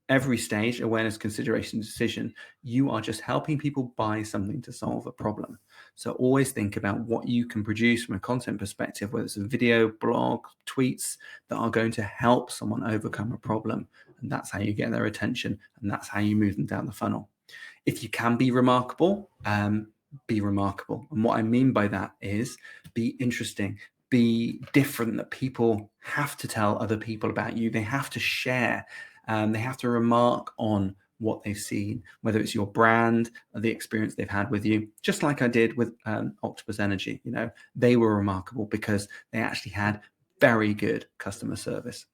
every stage, awareness, consideration, decision, you are just helping people buy something to solve a problem. So always think about what you can produce from a content perspective, whether it's a video, blog, tweets, that are going to help someone overcome a problem. And that's how you get their attention, and that's how you move them down the funnel. If you can be remarkable, be remarkable. And what I mean by that is be interesting, be different, that people have to tell other people about you. They have to share. They have to remark on what they've seen, whether it's your brand or the experience they've had with you. Just like I did with Octopus Energy. They were remarkable because they actually had very good customer service.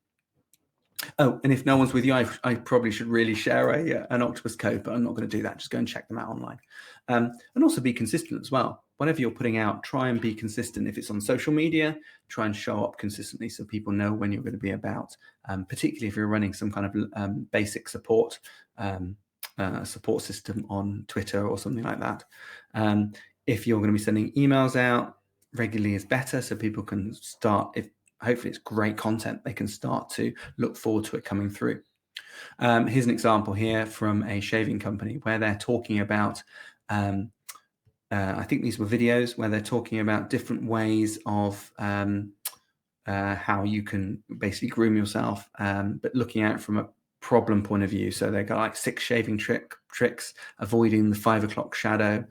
Oh, and if no one's with you, I probably should really share an Octopus code, but I'm not going to do that. Just go and check them out online. And also be consistent as well. Whatever you're putting out, try and be consistent. If it's on social media, try and show up consistently so people know when you're going to be about, particularly if you're running some kind of basic support system on Twitter or something like that. If you're going to be sending emails out, regularly is better, so people can start, hopefully it's great content, they can start to look forward to it coming through. Here's an example here from a shaving company where they're talking about, I think these were videos where they're talking about different ways of how you can basically groom yourself, but looking at it from a problem point of view. So they've got like 6 shaving tricks, avoiding the 5 o'clock shadow,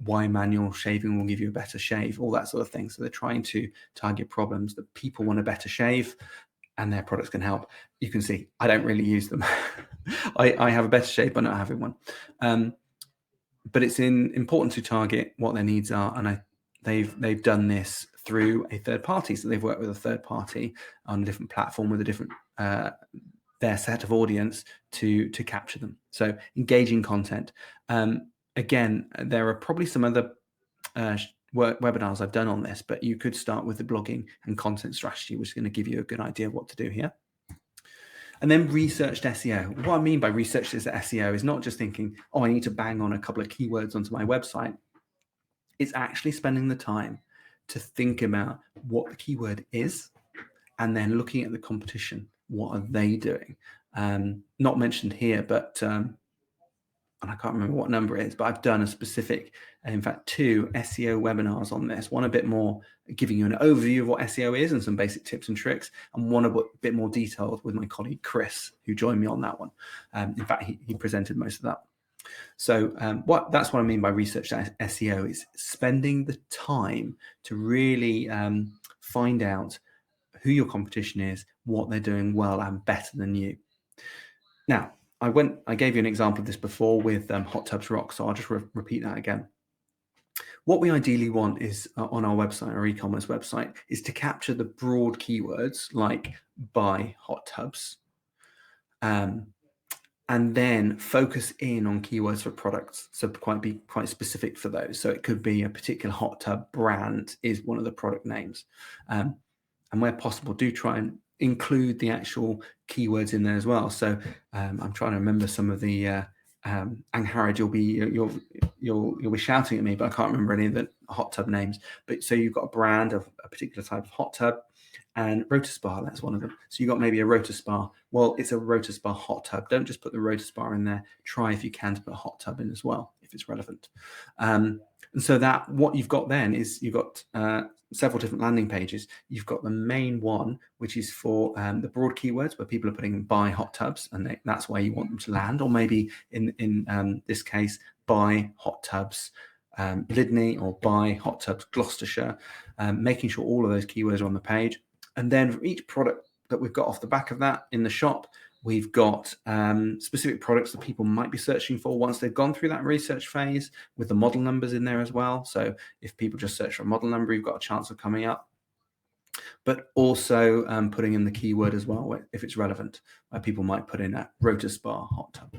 why manual shaving will give you a better shave, all that sort of thing. So they're trying to target problems that people want a better shave, and their products can help. You can see I don't really use them. I have a better shave by not having one. But it's important to target what their needs are, and they've done this through a third party. So they've worked with a third party on a different platform with a different their set of audience to capture them. So engaging content. Again, there are probably some other webinars I've done on this, but you could start with the blogging and content strategy, which is going to give you a good idea of what to do here. And then researched SEO. What I mean by researched SEO is not just thinking, oh, I need to bang on a couple of keywords onto my website. It's actually spending the time to think about what the keyword is, and then looking at the competition. What are they doing? Not mentioned here, but and I can't remember what number it is, but I've done a specific, in fact, 2 SEO webinars on this. One a bit more giving you an overview of what SEO is and some basic tips and tricks, and one a bit more detailed with my colleague Chris, who joined me on that one. In fact, he presented most of that. So that's what I mean by research SEO, is spending the time to really find out who your competition is, what they're doing well and better than you. Now, I gave you an example of this before with Hot Tubs Rock, so I'll just repeat that again. What we ideally want is on our website, our e-commerce website, is to capture the broad keywords like buy hot tubs, and and then focus in on keywords for products. So be quite specific for those. So it could be a particular hot tub brand is one of the product names. And where possible, do try and include the actual keywords in there as well. So I'm trying to remember some of the Angharad, you'll be shouting at me, but I can't remember any of the hot tub names. But so you've got a brand of a particular type of hot tub, and Rotaspa, that's one of them. So you've got maybe a Rotaspa. Well, it's a Rotaspa hot tub. Don't just put the Rotaspa in there. Try, if you can, to put a hot tub in as well, if it's relevant. And so that what you've got then is you've got several different landing pages. You've got the main one, which is for the broad keywords where people are putting buy hot tubs, and that's where you want them to land. Or maybe in this case, buy hot tubs Lydney, or buy hot tubs Gloucestershire, making sure all of those keywords are on the page. And then for each product that we've got off the back of that in the shop, we've got specific products that people might be searching for once they've gone through that research phase, with the model numbers in there as well. So if people just search for a model number, you've got a chance of coming up. But also putting in the keyword as well, if it's relevant, where people might put in a Rotaspa hot tub.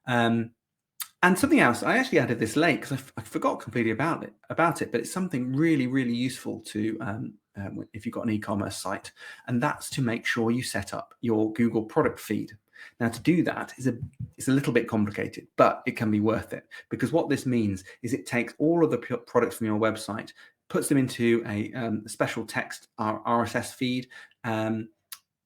And something else, I actually added this late because I forgot completely about it, but it's something really, really useful to if you've got an e-commerce site, and that's to make sure you set up your Google product feed. Now, to do that it's a little bit complicated, but it can be worth it, because what this means is it takes all of the products from your website, puts them into a special text RSS feed.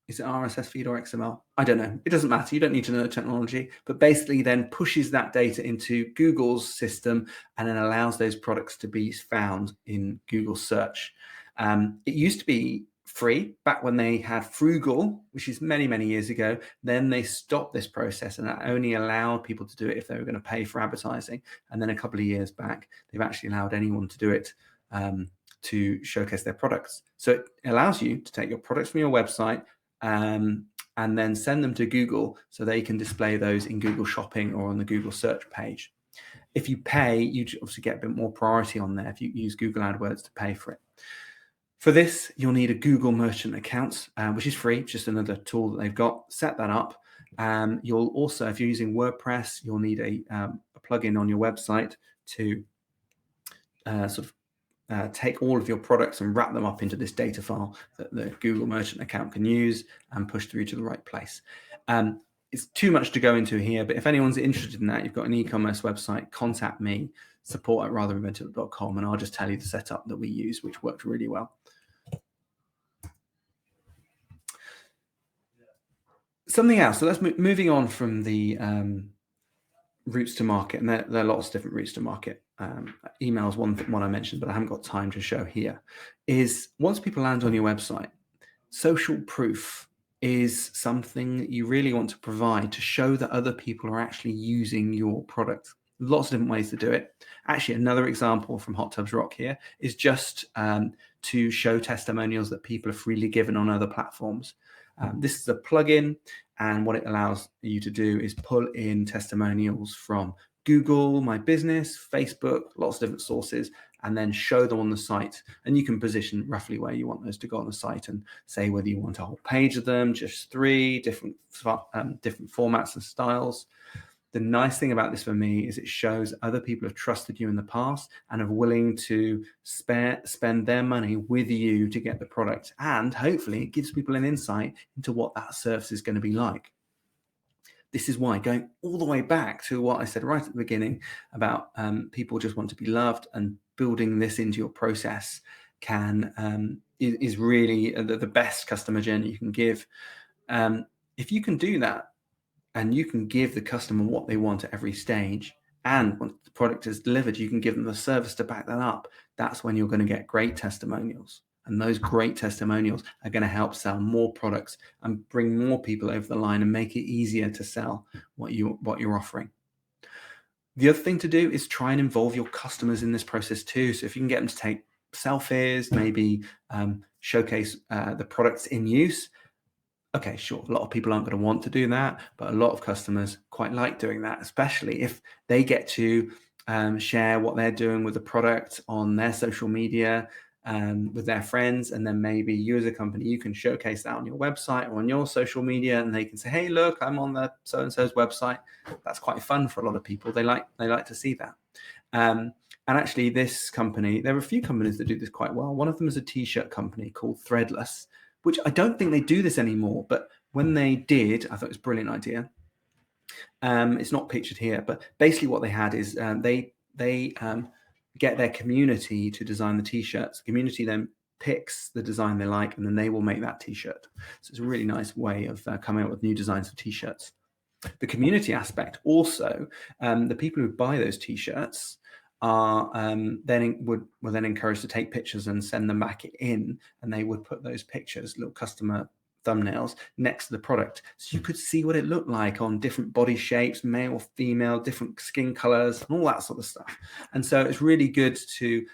Is it RSS feed or XML? I don't know. It doesn't matter. You don't need to know the technology, but basically then pushes that data into Google's system and then allows those products to be found in Google search. It used to be free back when they had Frugal, which is many, many years ago. Then they stopped this process, and that only allowed people to do it if they were going to pay for advertising. And then a couple of years back, they've actually allowed anyone to do it to showcase their products. So it allows you to take your products from your website, and then send them to Google so they can display those in Google Shopping or on the Google search page. If you pay, you obviously get a bit more priority on there if you use Google AdWords to pay for it. For this, you'll need a Google Merchant account, which is free, just another tool that they've got. Set that up. You'll also, if you're using WordPress, you'll need a plugin on your website to take all of your products and wrap them up into this data file that the Google Merchant account can use and push through to the right place. It's too much to go into here, but if anyone's interested in that, you've got an e-commerce website, contact me, support@ratherinventive.com, and I'll just tell you the setup that we use, which worked really well. Something else. So let's moving on from the routes to market, and there are lots of different routes to market. Email is one I mentioned, but I haven't got time to show here, is once people land on your website, social proof is something that you really want to provide to show that other people are actually using your product. Lots of different ways to do it. Actually, another example from Hot Tubs Rock here is just to show testimonials that people have freely given on other platforms. This is a plugin, and what it allows you to do is pull in testimonials from Google, My Business, Facebook, lots of different sources, and then show them on the site. And you can position roughly where you want those to go on the site and say whether you want a whole page of them, just 3 different formats and styles. The nice thing about this for me is it shows other people have trusted you in the past and are willing to spend their money with you to get the product. And hopefully it gives people an insight into what that service is going to be like. This is why, going all the way back to what I said right at the beginning about people just want to be loved, and building this into your process is really the best customer journey you can give. If you can do that, and you can give the customer what they want at every stage, and once the product is delivered, you can give them the service to back that up, that's when you're going to get great testimonials. And those great testimonials are going to help sell more products and bring more people over the line and make it easier to sell what you're offering. The other thing to do is try and involve your customers in this process too. So if you can get them to take selfies, maybe showcase the products in use. Okay, sure, a lot of people aren't going to want to do that, but a lot of customers quite like doing that, especially if they get to share what they're doing with the product on their social media. with their friends, and then maybe you as a company, you can showcase that on your website or on your social media, and they can say, hey, look, I'm on the so-and-so's website. That's quite fun for a lot of people. They like to see that. And actually, this company, there are a few companies that do this quite well. One of them is a t-shirt company called Threadless, which I don't think they do this anymore, but when they did, I thought it was a brilliant idea. It's not pictured here, but basically what they had is they get their community to design the t-shirts. The community then picks the design they like, and then they will make that t-shirt. So it's a really nice way of coming up with new designs for t-shirts. The community aspect also, the people who buy those t-shirts are then were then encouraged to take pictures and send them back in, and they would put those pictures, little customer thumbnails, next to the product, so you could see what it looked like on different body shapes, male, female, different skin colors, and all that sort of stuff. And so it's really good to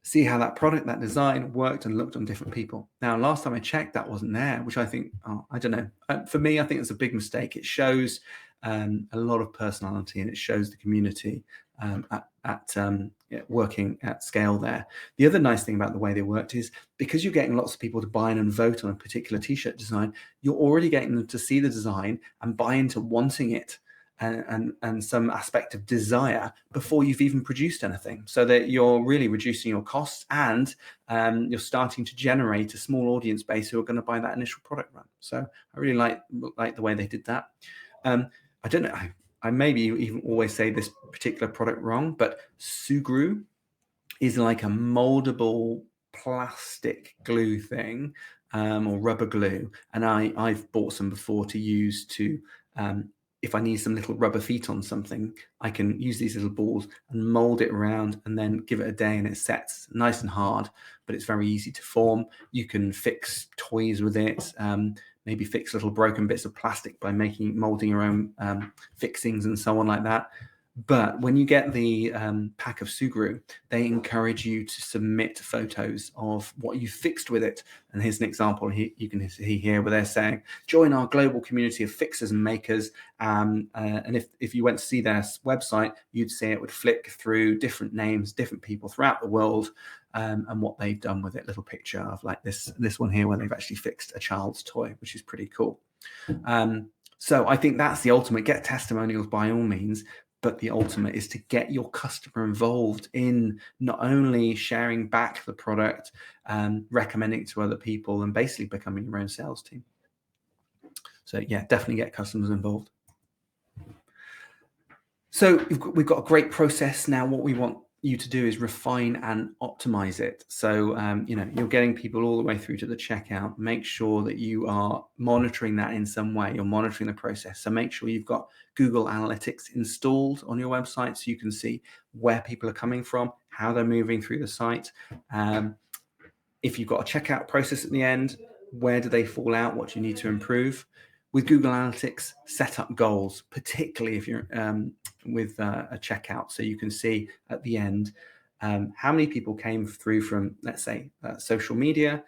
see how that product, that design worked and looked on different people. Now, last time I checked, that wasn't there, which I think, I don't know. For me, I think it's a big mistake. It shows a lot of personality, and it shows the community working at scale there. The other nice thing about the way they worked is because you're getting lots of people to buy in and vote on a particular t-shirt design, you're already getting them to see the design and buy into wanting it. And some aspect of desire before you've even produced anything, so that you're really reducing your costs, and you're starting to generate a small audience base who are going to buy that initial product run. So I really like the way they did that. I don't know, I maybe even always say this particular product wrong, but Sugru is like a moldable plastic glue thing, or rubber glue, and I've bought some before to use to if I need some little rubber feet on something, I can use these little balls and mold it around, and then give it a day and it sets nice and hard, but it's very easy to form. You can fix toys with it, maybe fix little broken bits of plastic by molding your own fixings and so on like that. But when you get the pack of Sugru, they encourage you to submit photos of what you fixed with it. And here's an example you can see here where they're saying, join our global community of fixers and makers. And if you went to see their website, you'd see it would flick through different names, different people throughout the world, and what they've done with it. Little picture of like this one here where they've actually fixed a child's toy, which is pretty cool. So I think that's the ultimate. Get testimonials by all means. But the ultimate is to get your customer involved in not only sharing back the product, recommending it to other people, and basically becoming your own sales team. So yeah, definitely get customers involved. So we've got a great process now. What we want you to do is refine and optimize it. So you're getting people all the way through to the checkout. Make sure that you are monitoring that in some way. You're monitoring the process. So make sure you've got Google Analytics installed on your website, so you can see where people are coming from, how they're moving through the site. If you've got a checkout process at the end, where do they fall out? What do you need to improve? With Google Analytics, set up goals, particularly if you're with a checkout, so you can see at the end how many people came through from, let's say, social media,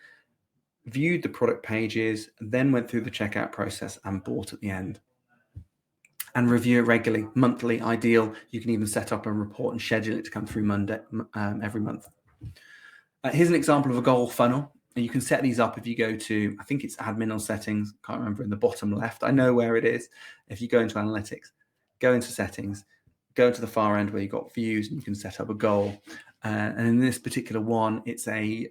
viewed the product pages, then went through the checkout process and bought at the end. And review it regularly, monthly, ideal. You can even set up a report and schedule it to come through Monday every month. Here's an example of a goal funnel. And you can set these up if you go to, I think it's admin or settings, can't remember, in the bottom left. I know where it is. If you go into analytics, go into settings, go to the far end where you've got views, and you can set up a goal. And in this particular one, it's a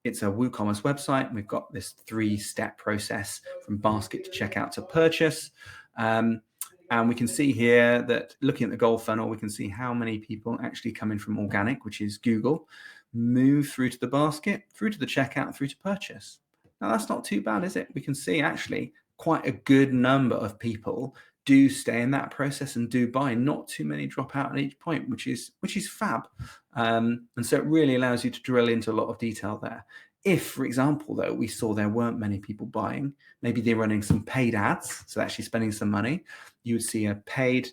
WooCommerce website. We've got this 3-step process from basket to checkout to purchase. And we can see here that looking at the goal funnel, we can see how many people actually come in from organic, which is Google, move through to the basket, through to the checkout, through to purchase. Now that's not too bad, is it? We can see actually quite a good number of people do stay in that process and do buy. Not too many drop out at each point, which is fab. And so it really allows you to drill into a lot of detail there. If, for example, though, we saw there weren't many people buying, maybe they're running some paid ads, so actually spending some money, you would see a paid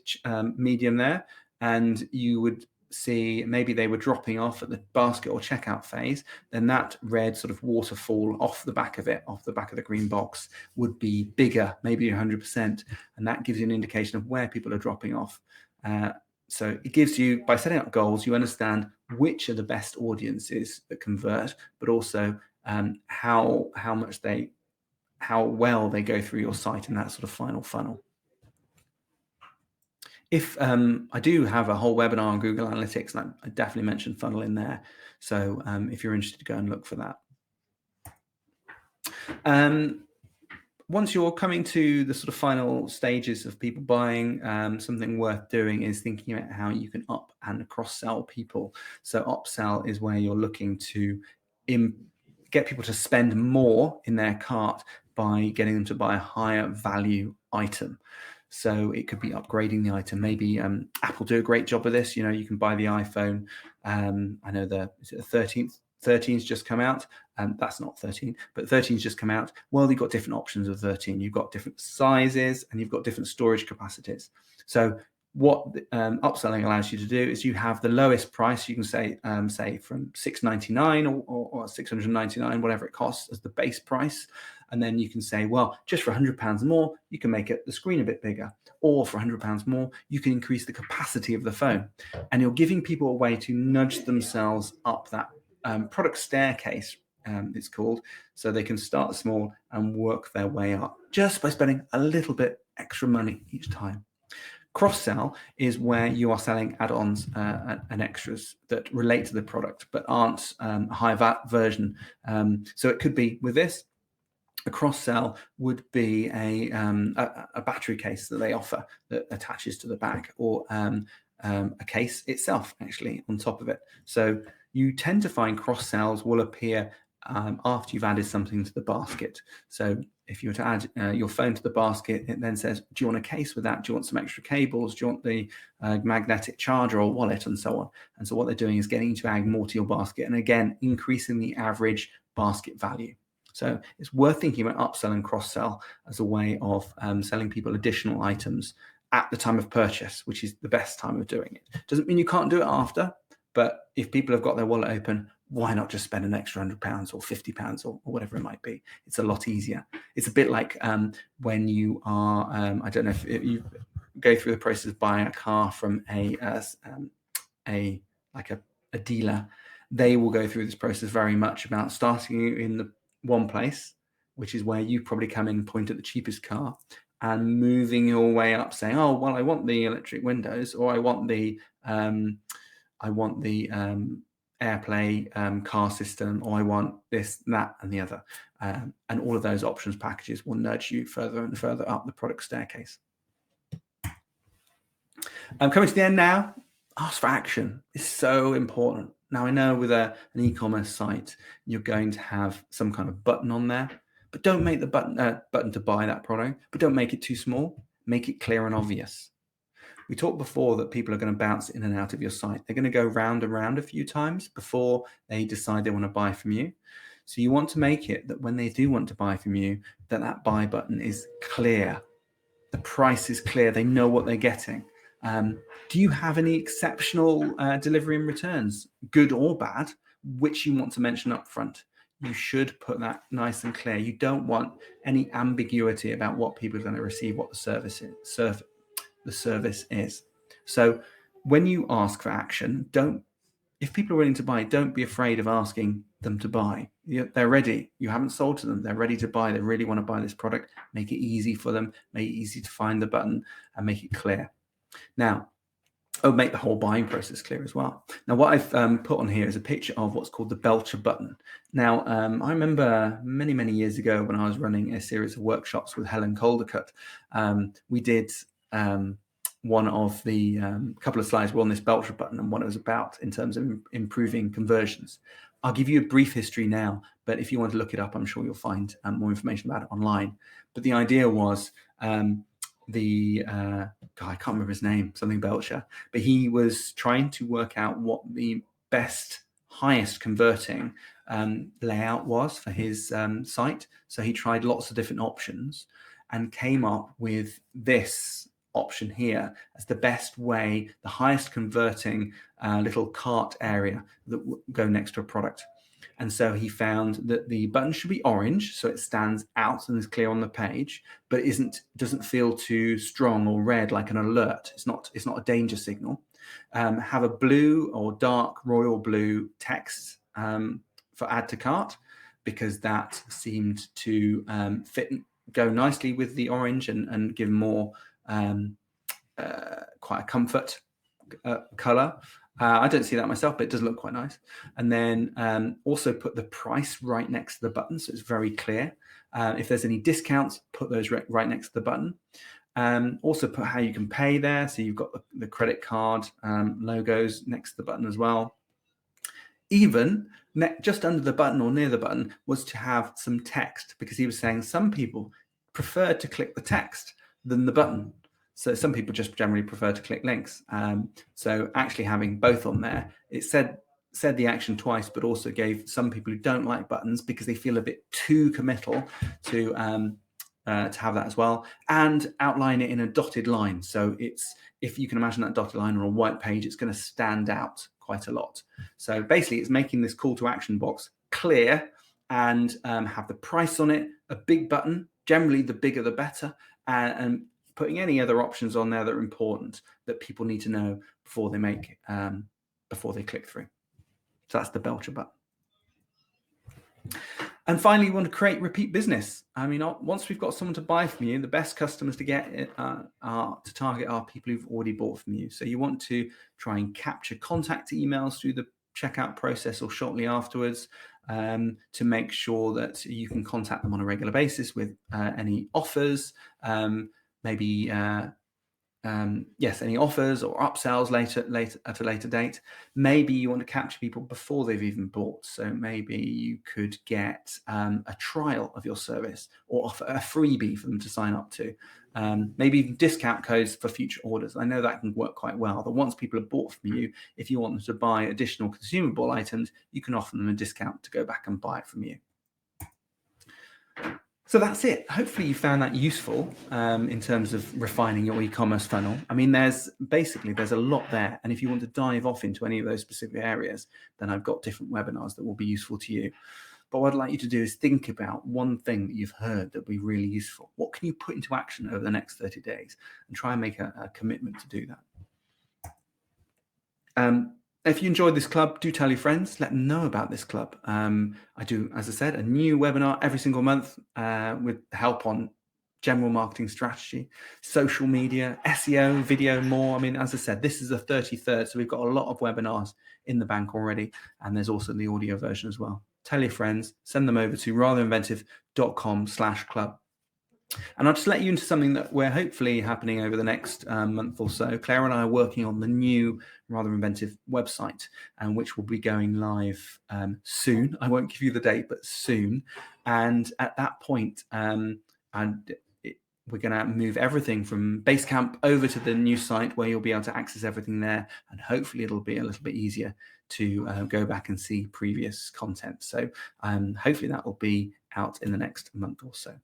medium there, and you would see maybe they were dropping off at the basket or checkout phase, then that red sort of waterfall off the back of the green box would be bigger, maybe 100%. And that gives you an indication of where people are dropping off. So it gives you, by setting up goals, you understand which are the best audiences that convert, but also how well they go through your site in that sort of final funnel. If I do have a whole webinar on Google Analytics, and I definitely mentioned funnel in there. So if you're interested, go and look for that. Once you're coming to the sort of final stages of people buying, something worth doing is thinking about how you can up and cross-sell people. So upsell is where you're looking to get people to spend more in their cart by getting them to buy a higher value item. So it could be upgrading the item. Maybe Apple do a great job of this. You can buy the iPhone. I know the 13's just come out. That's not 13, but 13's just come out. Well, you've got different options of 13. You've got different sizes and you've got different storage capacities. So what upselling allows you to do is you have the lowest price. You can say from $699 or $699, whatever it costs as the base price. And then you can say, well, just for £100 more, you can make the screen a bit bigger. Or for £100 more, you can increase the capacity of the phone. And you're giving people a way to nudge themselves up that product staircase, it's called, so they can start small and work their way up just by spending a little bit extra money each time. Cross-sell is where you are selling add-ons and extras that relate to the product but aren't a high-VAT version. So it could be with this. A cross-sell would be a battery case that they offer that attaches to the bag, or a case itself actually on top of it. So you tend to find cross-sells will appear after you've added something to the basket. So if you were to add your phone to the basket, it then says, do you want a case with that? Do you want some extra cables? Do you want the magnetic charger or wallet, and so on? And so what they're doing is getting you to add more to your basket, and again, increasing the average basket value. So it's worth thinking about upsell and cross-sell as a way of selling people additional items at the time of purchase, which is the best time of doing it. Doesn't mean you can't do it after, but if people have got their wallet open, why not just spend an extra £100 or £50 or whatever it might be? It's a lot easier. It's a bit like when you are, I don't know if you go through the process of buying a car from a dealer. They will go through this process very much about starting you in the one place, which is where you probably come in and point at the cheapest car, and moving your way up, saying, oh, well, I want the electric windows, or I want the AirPlay car system, or I want this, that, and the other. And all of those options packages will nudge you further and further up the product staircase. I'm coming to the end now. Ask for action is so important. Now, I know with an e-commerce site, you're going to have some kind of button on there, but don't make the button to buy that product, but don't make it too small. Make it clear and obvious. We talked before that people are going to bounce in and out of your site. They're going to go round and round a few times before they decide they want to buy from you. So you want to make it that when they do want to buy from you, that buy button is clear. The price is clear. They know what they're getting. Do you have any exceptional delivery and returns, good or bad, which you want to mention up front? You should put that nice and clear. You don't want any ambiguity about what people are going to receive, what the service is. So when you ask for action, if people are willing to buy, don't be afraid of asking them to buy. They're ready. You haven't sold to them. They're ready to buy. They really want to buy this product. Make it easy for them. Make it easy to find the button and make it clear. Now, make the whole buying process clear as well. Now, what I've put on here is a picture of what's called the Belcher button. Now, I remember many, many years ago when I was running a series of workshops with Helen Caldercut, we did one of the couple of slides were on this Belcher button and what it was about in terms of improving conversions. I'll give you a brief history now, but if you want to look it up, I'm sure you'll find more information about it online. But the idea was I can't remember his name, something Belcher, but he was trying to work out what the best, highest converting layout was for his site. So he tried lots of different options and came up with this option here as the best way, the highest converting little cart area that will go next to a product. And so he found that the button should be orange, so it stands out and is clear on the page, but doesn't feel too strong or red like an alert. It's not a danger signal. Have a blue or dark royal blue text for add to cart, because that seemed to go nicely with the orange and give more quite a comfort color. I don't see that myself, but it does look quite nice. And then also put the price right next to the button, so it's very clear. If there's any discounts, put those right next to the button. Also put how you can pay there, so you've got the credit card logos next to the button as well. Even just under the button or near the button was to have some text, because he was saying some people prefer to click the text than the button. So some people just generally prefer to click links. So actually having both on there, it said the action twice, but also gave some people who don't like buttons, because they feel a bit too committal, to have that as well, and outline it in a dotted line. So if you can imagine that dotted line on a white page, it's going to stand out quite a lot. So basically it's making this call to action box clear and have the price on it, a big button, generally the bigger the better, and putting any other options on there that are important that people need to know before they click through. So that's the Belcher button. And finally, you want to create repeat business. I mean, once we've got someone to buy from you, the best customers to get to target are people who've already bought from you. So you want to try and capture contact emails through the checkout process or shortly afterwards, to make sure that you can contact them on a regular basis with any offers, maybe any offers or upsells later at a later date. Maybe you want to capture people before they've even bought. So maybe you could get a trial of your service or offer a freebie for them to sign up to. Maybe even discount codes for future orders. I know that can work quite well. But once people have bought from you, if you want them to buy additional consumable items, you can offer them a discount to go back and buy it from you. So that's it. Hopefully you found that useful in terms of refining your e-commerce funnel. I mean, there's a lot there. And if you want to dive off into any of those specific areas, then I've got different webinars that will be useful to you. But what I'd like you to do is think about one thing that you've heard that would be really useful. What can you put into action over the next 30 days? And try and make a commitment to do that. If you enjoyed this club, do tell your friends. Let them know about this club. I do, as I said, a new webinar every single month with help on general marketing strategy, social media, SEO, video, more. I mean, as I said, this is the 33rd, so we've got a lot of webinars in the bank already, and there's also the audio version as well. Tell your friends, send them over to ratherinventive.com/club. And I'll just let you into something that we're hopefully happening over the next month or so. Claire and I are working on the new Rather Inventive website, which will be going live soon. I won't give you the date, but soon. And at that point, we're going to move everything from Basecamp over to the new site, where you'll be able to access everything there. And hopefully it'll be a little bit easier to go back and see previous content. So hopefully that will be out in the next month or so.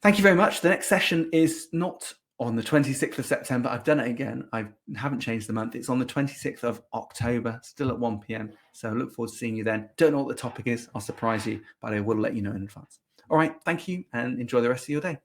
Thank you very much. The next session is not on the 26th of September. I've done it again. I haven't changed the month. It's on the 26th of October, still at 1 p.m. So I look forward to seeing you then. Don't know what the topic is. I'll surprise you, but I will let you know in advance. All right. Thank you and enjoy the rest of your day.